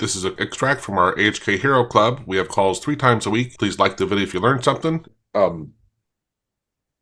This is an extract from our AHK Hero Club. We have calls 3 times a week. Please like the video if you learned something.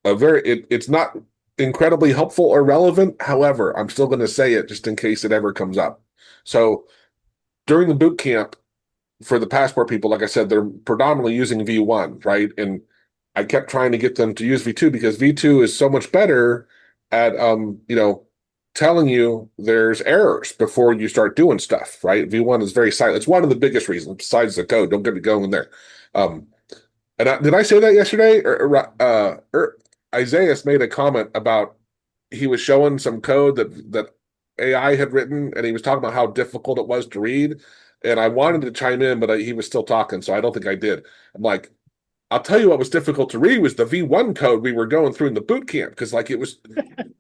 It's not incredibly helpful or relevant. However, I'm still going to say it just in case it ever comes up. So during the boot camp for the passport people, like I said, they're predominantly using V1, right? And I kept trying to get them to use V2 because V2 is so much better at telling you there's errors before you start doing stuff, right? V1 is very silent. It's one of the biggest reasons besides the code. Don't get me going there. Did I say that yesterday? Isaiah made a comment about he was showing some code that AI had written, and he was talking about how difficult it was to read. And I wanted to chime in, but he was still talking, so I don't think I did. I'm like, I'll tell you what was difficult to read was the V1 code we were going through in the boot camp because like it was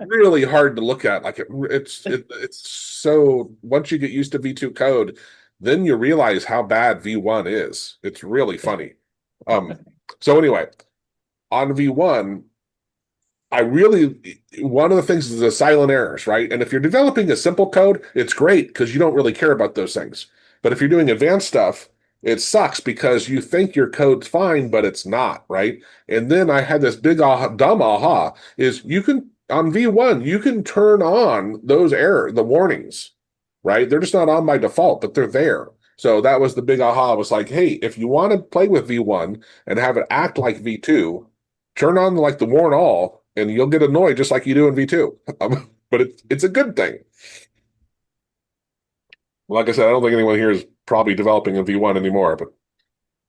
really hard to look at. Like it's so once you get used to V2 code, then you realize how bad V1 is. It's really funny. So anyway, on V1, one of the things is the silent errors, right? And if you're developing a simple code, it's great because you don't really care about those things. But if you're doing advanced stuff, it sucks because you think your code's fine, but it's not, right? And then I had this big dumb aha is you can, on V1, you can turn on those the warnings, right? They're just not on by default, but they're there. So that was the big aha. It was like, hey, if you want to play with V1 and have it act like V2, turn on like the warn all, and you'll get annoyed just like you do in V2. But it's a good thing. Like I said, I don't think anyone here is probably developing in V1 anymore. But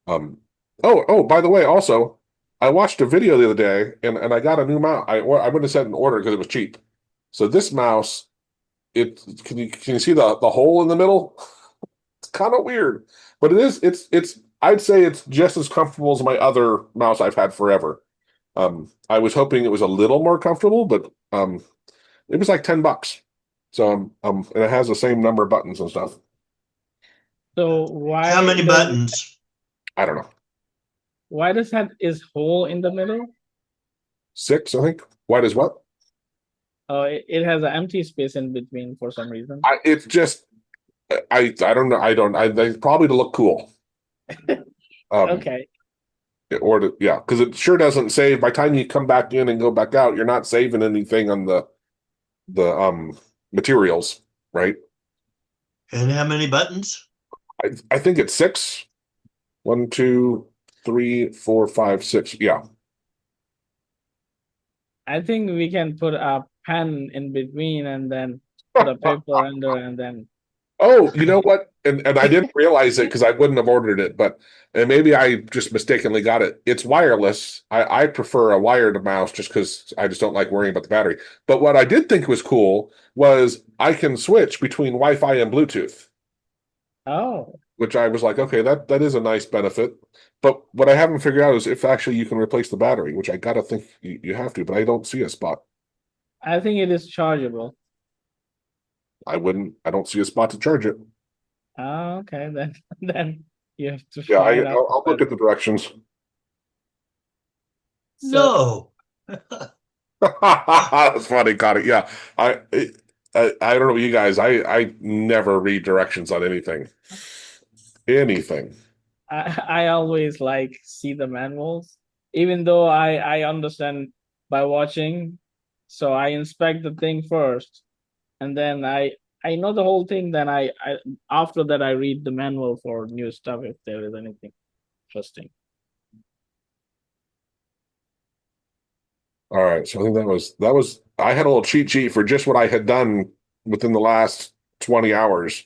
by the way, also, I watched a video the other day, and I got a new mouse. I went to set an order because it was cheap. So this mouse, can you see the hole in the middle? It's kind of weird, but it's I'd say it's just as comfortable as my other mouse I've had forever. I was hoping it was a little more comfortable, but it was like $10. So and it has the same number of buttons and stuff. So How many buttons? I don't know. Why does that is hole in the middle? 6, I think. White is what? Oh, it has an empty space in between for some reason. It's just I don't know. They probably to look cool. Okay. Because it sure doesn't save. By the time you come back in and go back out, you're not saving anything on the materials, right? And how many buttons? I think it's 6. 1, 2, 3, 4, 5, 6. Yeah. I think we can put a pen in between and then put a paper under and then. Oh, you know what? And I didn't realize it because I wouldn't have ordered it, but and maybe I just mistakenly got it. It's wireless. I prefer a wired mouse just because I just don't like worrying about the battery. But what I did think was cool was I can switch between Wi-Fi and Bluetooth. Oh. Which I was like, okay, that is a nice benefit. But what I haven't figured out is if actually you can replace the battery, which I gotta think you have to, but I don't see a spot. I think it is chargeable. I don't see a spot to charge it. Oh, okay, then you have to. Yeah, I'll look at the directions. No. That's funny, got it. Yeah, I don't know you guys. I never read directions on anything. Anything. I always like see the manuals, even though I understand by watching. So I inspect the thing first, and then I know the whole thing. Then I after that I read the manual for new stuff if there is anything interesting. All right, so I think that was I had a little cheat sheet for just what I had done within the last 20 hours.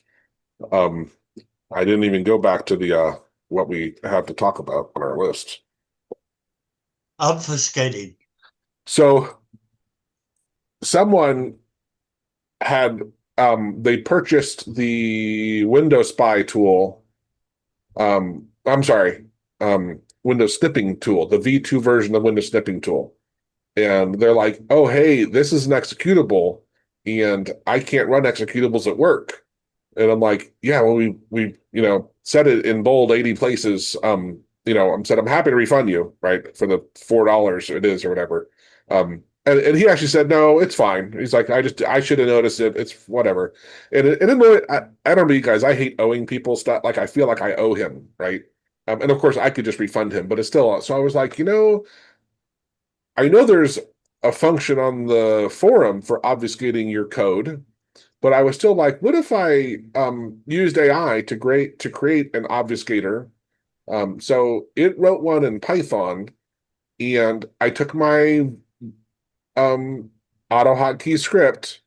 I didn't even go back to the what we have to talk about on our list. Obfuscating. So someone had they purchased the Windows Spy tool. I'm sorry, Windows Snipping tool, the V2 version of Windows Snipping tool. And they're like, oh, hey, this is an executable, and I can't run executables at work. And I'm like, yeah, well, we said it in bold 80 places. I said, I'm happy to refund you, right, for the $4 it is or whatever. And he actually said, no, it's fine. He's like, I should have noticed it. It's whatever. And I don't know you guys. I hate owing people stuff. Like I feel like I owe him, right? And of course I could just refund him, but it's still. So I was like, I know there's a function on the forum for obfuscating your code, but I was still like, what if I used AI to create an obfuscator? So it wrote one in Python, and I took my AutoHotkey script.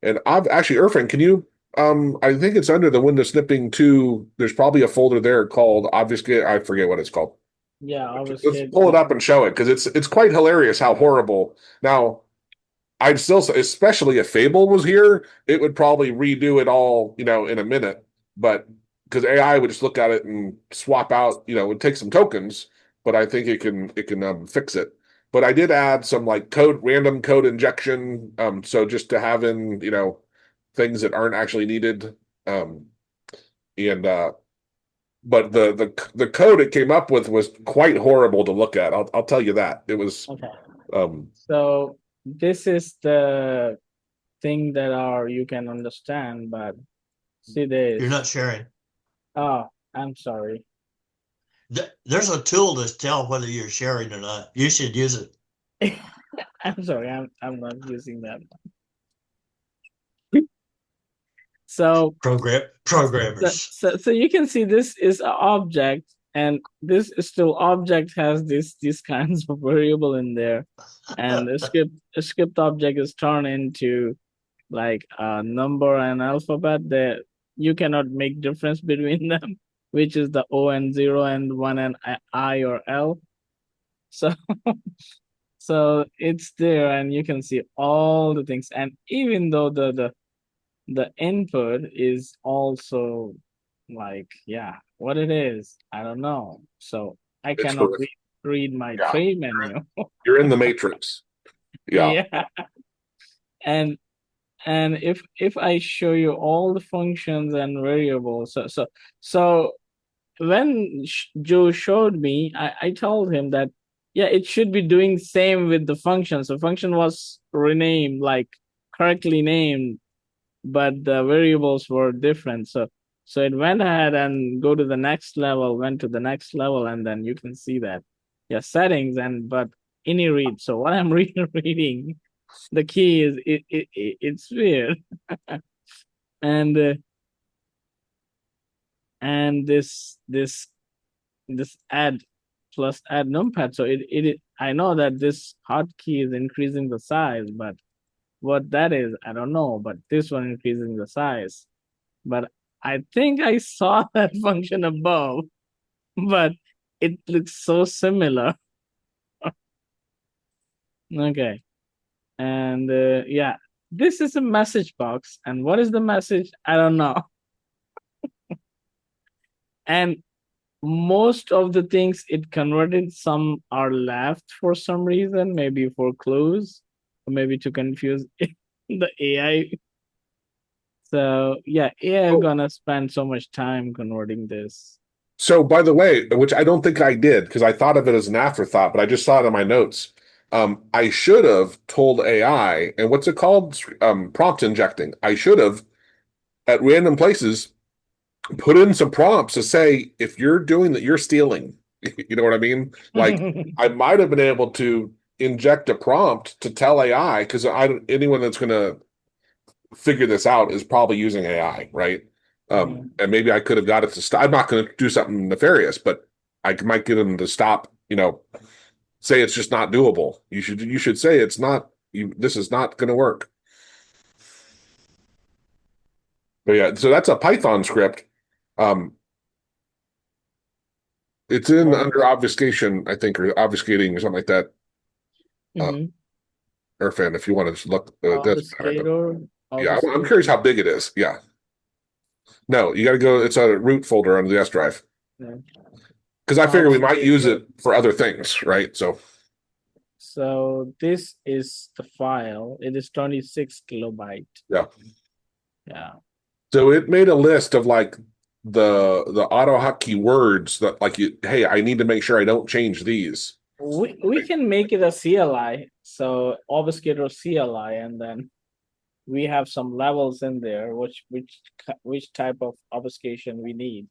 And I've actually, Irfan, can you? I think it's under the Windows Snipping 2. There's probably a folder there called Obfuscate. I forget what it's called. Yeah, Let's obfuscate. pull it up and show it because it's quite hilarious how horrible. Now, I'd still say, especially if Fable was here, it would probably redo it all, in a minute. But because AI would just look at it and swap out, it would take some tokens, but I think it can fix it. But I did add some like random code injection, so just to have in, things that aren't actually needed. And but the code it came up with was quite horrible to look at. I'll tell you that. It was Okay. um So this is the thing that are you can understand, but see You're this. not sharing. Oh, I'm sorry. There's a tool to tell whether you're sharing or not. You should use it. I'm sorry, I'm not using that. So Programmers. so you can see this is an object, and this is still object has these kinds of variable in there, and the script object is turned into like a number and alphabet that you cannot make difference between them, which is the O and 0 and 1 and I or L. So so it's there, and you can see all the things, and even though the input is also like, yeah, what it is, I don't know. So I it's cannot horrific. read my Yeah, tray menu. you're in the matrix. Yeah. Yeah. And if I show you all the functions and variables, so when Joe showed me, I told him that yeah, it should be doing same with the function. So function was renamed, like correctly named, but the variables were different. So it went ahead and go to the next level, went to the next level, and then you can see that yeah, settings and but any read. So what I'm reading, the key is it's weird. and and this add plus add numpad. So it I know that this hotkey is increasing the size, but what that is, I don't know. But this one increasing the size. But I think I saw that function above, but it looks so similar. Okay. And yeah, this is a message box. And what is the message? I don't know. And most of the things it converted, some are left for some reason, maybe for clues, or maybe to confuse the AI. So yeah, AI Oh, gonna spend so much time converting this. so by the way, which I don't think I did because I thought of it as an afterthought, but I just saw it in my notes. I should have told AI, and what's it called? Prompt injecting. I should have at random places put in some prompts to say if you're doing that, you're stealing. You know what I mean? Like I might have been able to inject a prompt to tell AI because anyone that's going to figure this out is probably using AI, right? And maybe I could have got it to stop. I'm not going to do something nefarious, but I might get them to stop. Say it's just not doable. You should say it's not. This is not going to work. But yeah, so that's a Python script. Um, it's in Well, under obfuscation, I think, or obfuscating or something like that. Uh, mm-hmm. Irfan, if you want to look, that's better. But Obfuscator, yeah, I'm curious obfuscation. how big it is. Yeah. No, you got to go. It's a root folder on the S drive Yeah. because I figure we might use Obfuscator. it for other things, right? So, So this is the file. It is 26 kilobyte. yeah. Yeah. So it made a list of like the AutoHotkey words that like hey, I need to make sure I don't change these. We can make it a CLI. So Obfuscate or CLI, and then we have some levels in there, which type of obfuscation we need,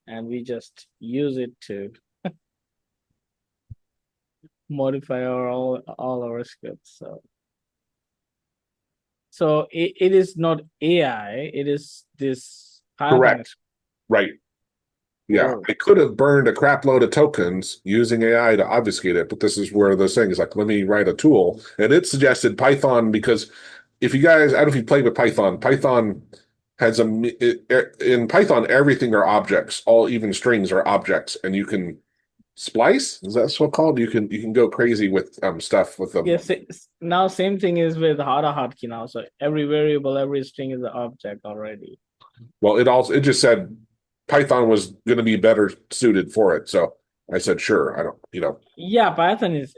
and we just use it to modify all our scripts. So it is not AI, it is this Python. Correct. Right. Yeah, Oh. I could have burned a crap load of tokens using AI to obfuscate it, but this is where those things like, let me write a tool. And it suggested Python because if you guys, I don't know if you played with Python, Python has in Python, everything are objects, all even strings are objects, and you can splice, is that so called? You can go crazy with stuff with them. Yes, now same thing is with AutoHotkey now. So every variable, every string is an object already. Well, it just said Python was going to be better suited for it. So I said, sure. I don't. Yeah, Python is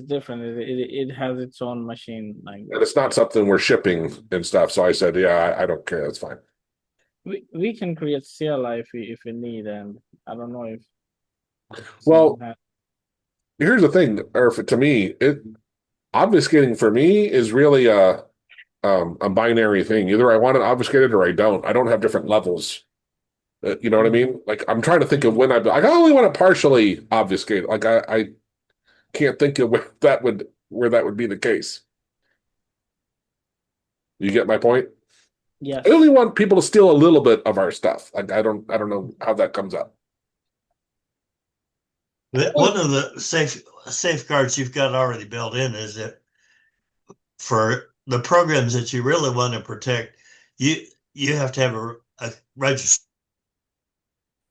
different. It has its own machine language. And it's not something we're shipping and stuff. So I said, yeah, I don't care. That's fine. We can create CLI if we need, and I don't know if. Well, here's the thing, or to me, obfuscating for me is really a binary thing. Either I want it obfuscated or I don't. I don't have different levels. You know what I mean? Like I'm trying to think of when I only want to partially obfuscate. Like I can't think of where that would be the case. You get my point? Yes. I only want people to steal a little bit of our stuff. Like I don't know how that comes up. One of the safeguards you've got already built in is that for the programs that you really want to protect, you have to have a register